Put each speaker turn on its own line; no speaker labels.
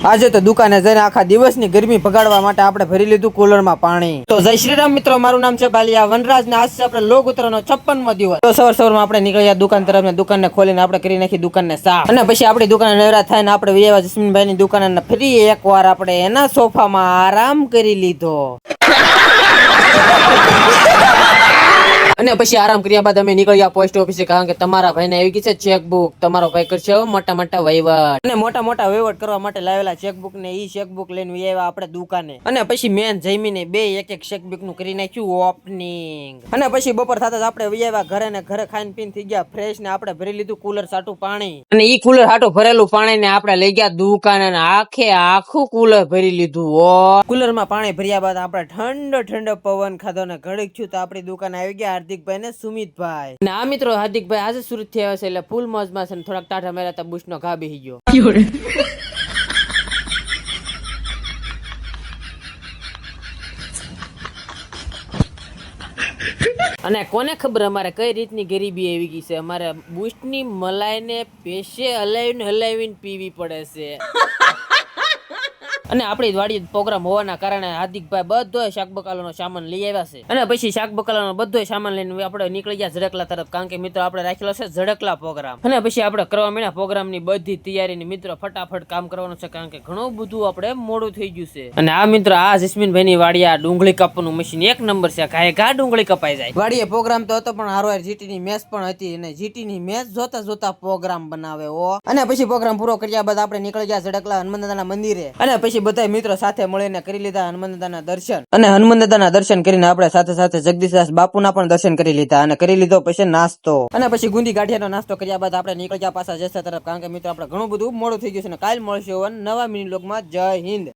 આજે તો દુકાને જઈને આખા દિવસની ગરમી ભગાડવા માટે આપણે ભરી લીધું કુલરમાં પાણી. તો જય શ્રી રામ મિત્રો, મારું નામ છે બાલિયા વનરાજ ને આજ છે આપણે લોક ઉત્તરાયણનો 56મો દિવસ. તો સવારમાં આપણે નીકળ્યા દુકાન તરફ ને દુકાનને ખોલીને આપણે કરી નાખી દુકાનને સાફ. અને પછી આપણી દુકાને નવરા થાય ને આપણે વિયાવા જસ્મીનભાઈ ની દુકાને ફરી એકવાર આપણે એના સોફામાં આરામ કરી લીધો. અને પછી આરામ કર્યા બાદ અમે નીકળ્યા પોસ્ટ ઓફિસે, કારણ કે તમારા ભાઈને આવી ગઈ છે ચેકબુક. તમારો ભાઈ કરશે મોટા મોટા વહીવટ, અને મોટા મોટા વહીવટ કરવા માટે લાવેલા ચેકબુક ને ઈ ચેકબુક લઈને આવ્યા આપણે દુકાને. અને પછી મેન જમીને બે એક એક ચેકબુક નું કરી નાખ્યું ઓપનિંગ. અને પછી બપોર થતા આપણે આવ્યા ઘરે ને ઘરે ખાઈને પીને થઈ ગયા ફ્રેશ ને આપણે ભરી લીધું કુલર સાટું પાણી. અને ઈ કુલર સાટું ભરેલું પાણી ને આપણે લઈ ગયા દુકાને અને આખું કુલર ભરી લીધું. કુલર માં પાણી ભર્યા બાદ આપણે ઠંડો ઠંડો પવન ખાધો ને ઘડીક છું તો આપણી દુકાને આવી ગયા હાર્દિકભાઈ ને સુમિતભાઈ. અને આ મિત્રો હાર્દિકભાઈ આજે સુરત થી આવ્યા છે એટલે ફૂલ મોજમાં છે, થોડાક ટાઢા માર્યા હતા, બુશ નો ઘા બેહી ગયો. અને કોને ખબર અમારે કઈ રીતની ગરીબી આવી ગઈ છે, અમારે બુશ ની મલાઈ ને પેશે હલાવીને પીવી પડે છે. અને આપણી વાડી પ્રોગ્રામ હોવાના કારણે હાર્દિકભાઈ બધો શાક બકાલાનો સામાન લઈ આવ્યા છે. અને પછી શાક બકાલાનો બધો સામાન લઈને આપણે નીકળી ગયા ઝડકલા તરફ, કારણ કે મિત્રો આપણે રાખેલો છે ઝડકલા પ્રોગ્રામ. અને પછી આપણે કરવા માંડ્યા પ્રોગ્રામની બધી તૈયારીની. મિત્રો ફટાફટ કામ કરવાનું છે, કારણ કે ઘણું બધું આપણે મોડું થઈ ગયું છે. અને આ મિત્રો આ જસ્મીનભાઈ ની વાડી આ ડુંગળી કાપવાનું મશીન એક નંબર છે, ઘા ડુંગળી કપાઈ જાય. વાડીએ પ્રોગ્રામ તો હતો પણ હારો જીટી ની મેચ પણ હતી, અને જીટી ની મેચ જોતા પ્રોગ્રામ બનાવે. અને પછી પ્રોગ્રામ પૂરો કર્યા બાદ આપણે નીકળી ગયા ઝડકલા હનુમાનદાદાના મંદિરે. અને પછી બધા મિત્રો સાથે મળીને કરી લીધા હનુમાનદાદાના દર્શન. અને હનુમાનદાદાના દર્શન કરીને આપણે સાથે સાથે જગદીશદાસ બાપુના પણ દર્શન કરી લીધા. અને કરી લીધો પછી નાસ્તો. અને પછી ગુંદી ગાંઠિયાનો નાસ્તો કર્યા બાદ આપણે નીકળી ગયા પાછા જેસા તરફ, કારણ કે મિત્રો આપણે ઘણું બધું મોડું થઈ ગયું છે. કાલ મળશે નવા મિની વ્લોગમાં. જય હિન્દ.